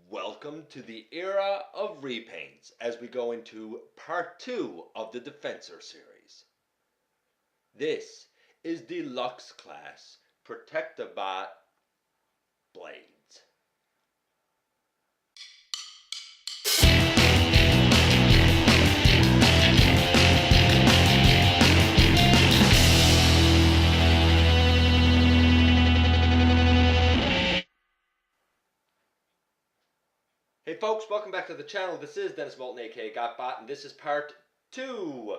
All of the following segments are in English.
Welcome to the era of repaints as we go into part 2 of the Defensor series. This is Deluxe class Protectobot blades. Hey folks, welcome back to the channel. This is Dennis Moulton, aka GotBot, and this is part 2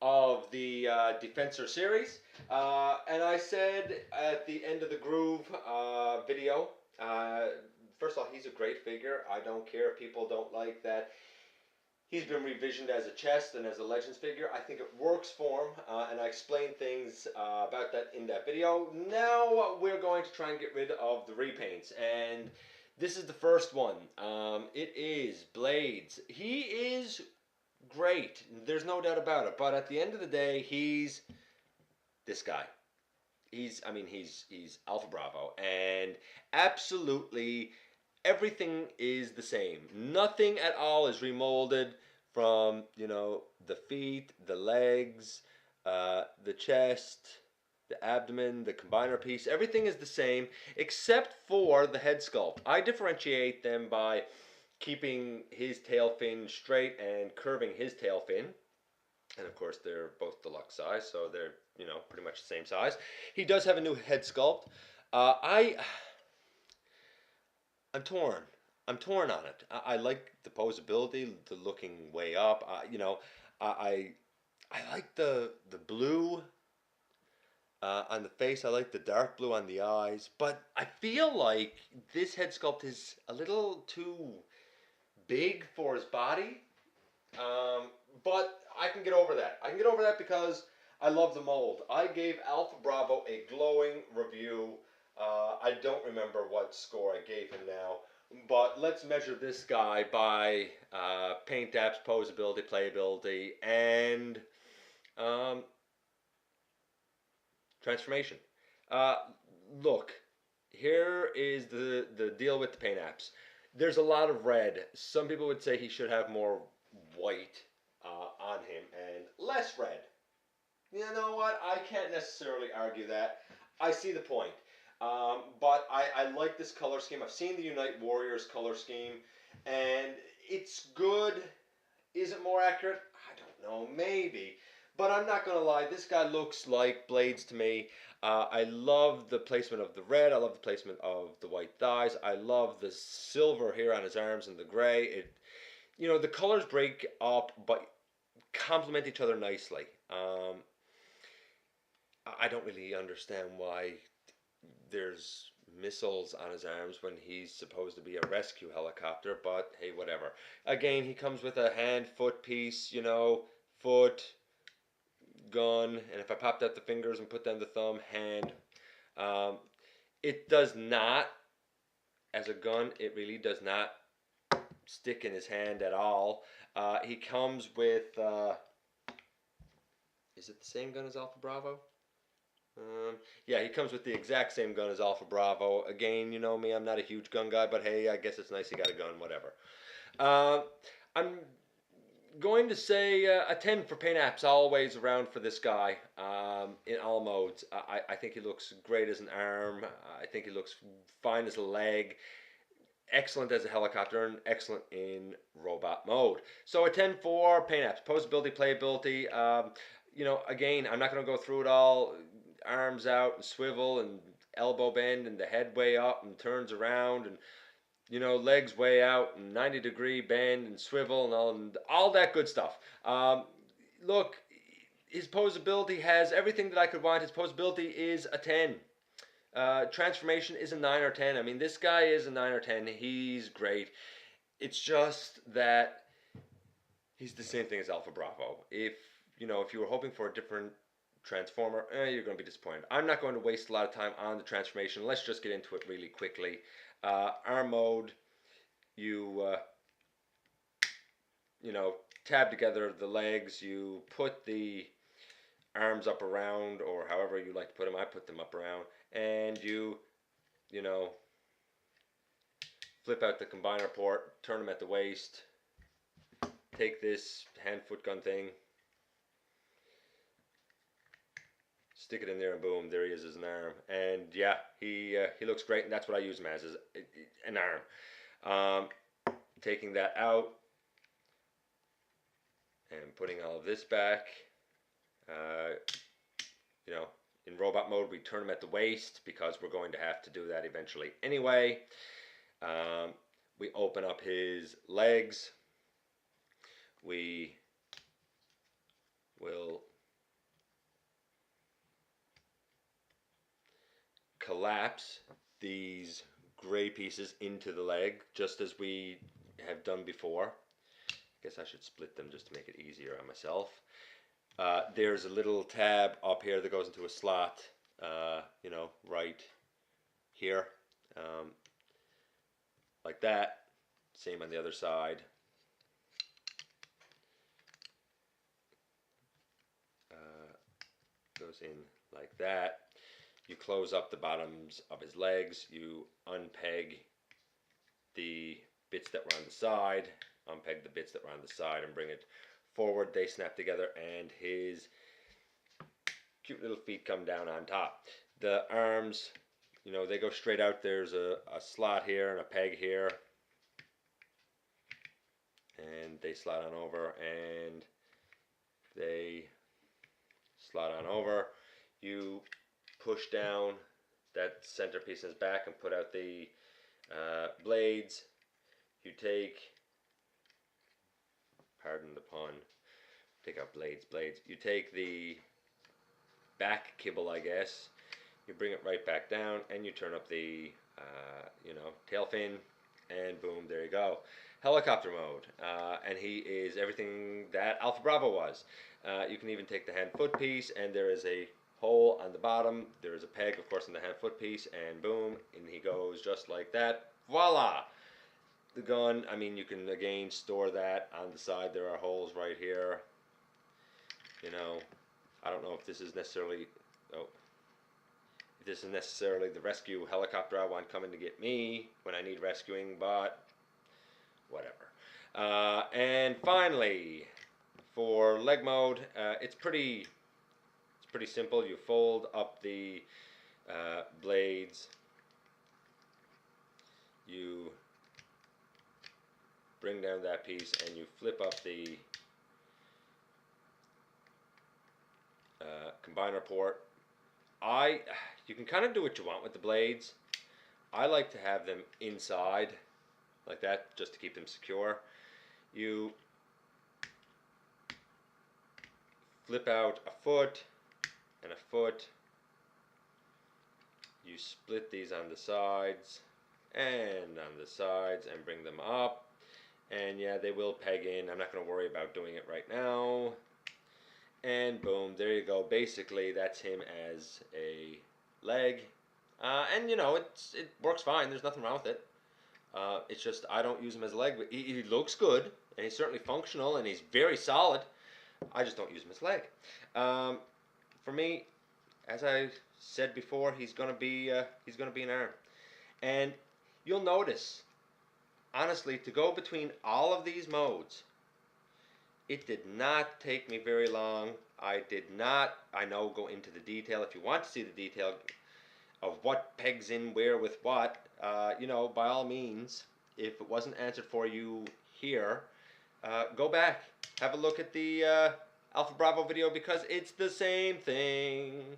of the Defensor series. And I said at the end of the Groove video, first of all, he's a great figure. I don't care if people don't like that. He's been revisioned as a chest and as a Legends figure. I think it works for him, and I explained things about that in that video. Now we're going to try and get rid of the repaints, and this is the first one. It is Blades. He is great. There's no doubt about it. But at the end of the day, he's this guy. He's Alpha Bravo, and absolutely everything is the same. Nothing at all is remolded from, the feet, the legs, the chest, the abdomen, the combiner piece. Everything is the same except for the head sculpt. I differentiate them by keeping his tail fin straight and curving his tail fin. And of course, they're both deluxe size, so they're, pretty much the same size. He does have a new head sculpt. I'm torn. I'm torn on it. I like the posability, the looking way up. I like the blue on the face. I like the dark blue on the eyes. But I feel like this head sculpt is a little too big for his body. But I can get over that. I can get over that because I love the mold. I gave Alpha Bravo a glowing review. I don't remember what score I gave him now. But let's measure this guy by paint apps, posability, playability, and transformation. Look, here is the deal with the paint apps. There's a lot of red. Some people would say he should have more white on him and less red. You know what? I can't necessarily argue that. I see the point. But I like this color scheme. I've seen the Unite Warriors color scheme, and it's good. Is it more accurate? I don't know. Maybe. But I'm not going to lie. This guy looks like Blades to me. I love the placement of the red. I love the placement of the white thighs. I love the silver here on his arms and the gray. The colors break up, but complement each other nicely. I don't really understand why there's missiles on his arms when he's supposed to be a rescue helicopter, but hey, whatever. Again, he comes with a hand-foot piece, foot, gun, and if I popped out the fingers and put down the thumb, hand. It does not, as a gun, it really does not stick in his hand at all. He comes with, is it the same gun as Alpha Bravo? Yeah, he comes with the exact same gun as Alpha Bravo. Again, you know me, I'm not a huge gun guy, but hey, I guess it's nice he got a gun, whatever. I'm going to say a 10 for paint apps always around for this guy in all modes. I think he looks great as an arm. I think he looks fine as a leg. Excellent as a helicopter and excellent in robot mode. So a 10 for paint apps, posability, playability. Again, I'm not going to go through it all. Arms out and swivel and elbow bend and the head way up and turns around and legs way out and 90-degree bend and swivel and all that good stuff. Look, his posability has everything that I could want. His posability is a 10. Transformation is a 9 or 10. I mean, this guy is a 9 or 10. He's great. It's just that he's the same thing as Alpha Bravo. If you were hoping for a different Transformer, you're going to be disappointed. I'm not going to waste a lot of time on the transformation. Let's just get into it really quickly. Arm mode, you tab together the legs, you put the arms up around, or however you like to put them. I put them up around, and you flip flip out the combiner port, turn them at the waist, take this hand foot gun thing, stick it in there, and boom, there he is as an arm. And yeah, he looks great, and that's what I use him as, is an arm. Taking that out and putting all of this back. You know, in robot mode, we turn him at the waist because we're going to have to do that eventually anyway. We open up his legs. We will collapse these gray pieces into the leg, just as we have done before. I guess I should split them just to make it easier on myself. There's a little tab up here that goes into a slot, you know, right here, like that. Same on the other side. Goes in like that. You close up the bottoms of his legs. You unpeg the bits that were on the side, unpeg the bits that were on the side, and bring it forward. They snap together, and his cute little feet come down on top. The arms, you know, they go straight out. There's a slot here and a peg here, and they slide on over, and they slide on over. You push down that centerpiece in his back and put out the blades. You take, pardon the pun, take out blades. You take the back kibble, I guess. You bring it right back down, and you turn up the, you know, tail fin, and boom, there you go. Helicopter mode, and he is everything that Alpha Bravo was. You can even take the hand foot piece, and there is a hole on the bottom. There is a peg, of course, in the hand foot piece, and boom, and he goes just like that. Voila! The gun, I mean, you can again store that on the side. There are holes right here. You know, I don't know if this is necessarily, if this is necessarily the rescue helicopter I want coming to get me when I need rescuing, but whatever. And finally, for leg mode, it's pretty simple. You fold up the blades. You bring down that piece, and you flip up the combiner port. You can kind of do what you want with the blades. I like to have them inside like that, just to keep them secure. You flip out a foot and a foot. You split these on the sides and on the sides and bring them up. And yeah, they will peg in. I'm not going to worry about doing it right now. And boom, there you go. Basically, that's him as a leg. And you know, it works fine. There's nothing wrong with it. It's just I don't use him as a leg, but he looks good, and he's certainly functional, and he's very solid. I just don't use him as a leg. For me, as I said before, he's gonna be an arm. And you'll notice, honestly, to go between all of these modes, it did not take me very long. I did not, I know, go into the detail. If you want to see the detail of what pegs in where with what, you know, by all means, if it wasn't answered for you here, go back, have a look at the Alpha Bravo video, because it's the same thing.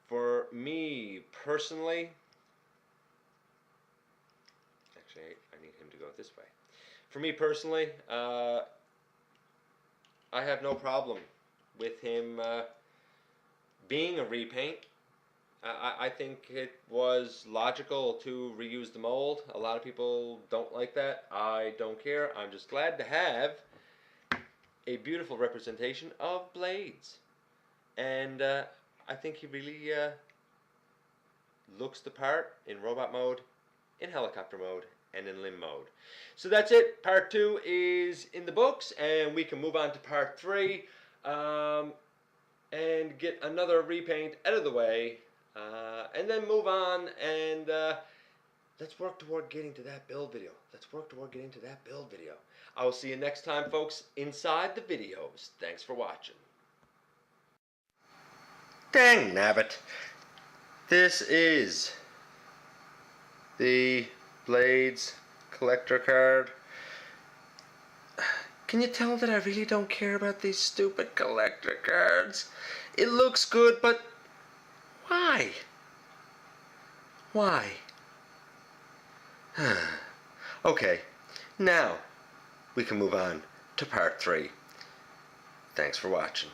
For me personally, actually I need him to go this way. For me personally, I have no problem with him being a repaint. I think it was logical to reuse the mold. A lot of people don't like that. I don't care. I'm just glad to have a beautiful representation of blades. And I think he really looks the part in robot mode, in helicopter mode, and in limb mode. So that's it. Part 2 is in the books, and we can move on to part 3 and get another repaint out of the way, and then move on and let's work toward getting to that build video. I will see you next time, folks, inside the videos. Thanks for watching. Dang nabbit. This is the Blades collector card. Can you tell that I really don't care about these stupid collector cards? It looks good, but why? Why? Okay, now we can move on to part 3. Thanks for watching.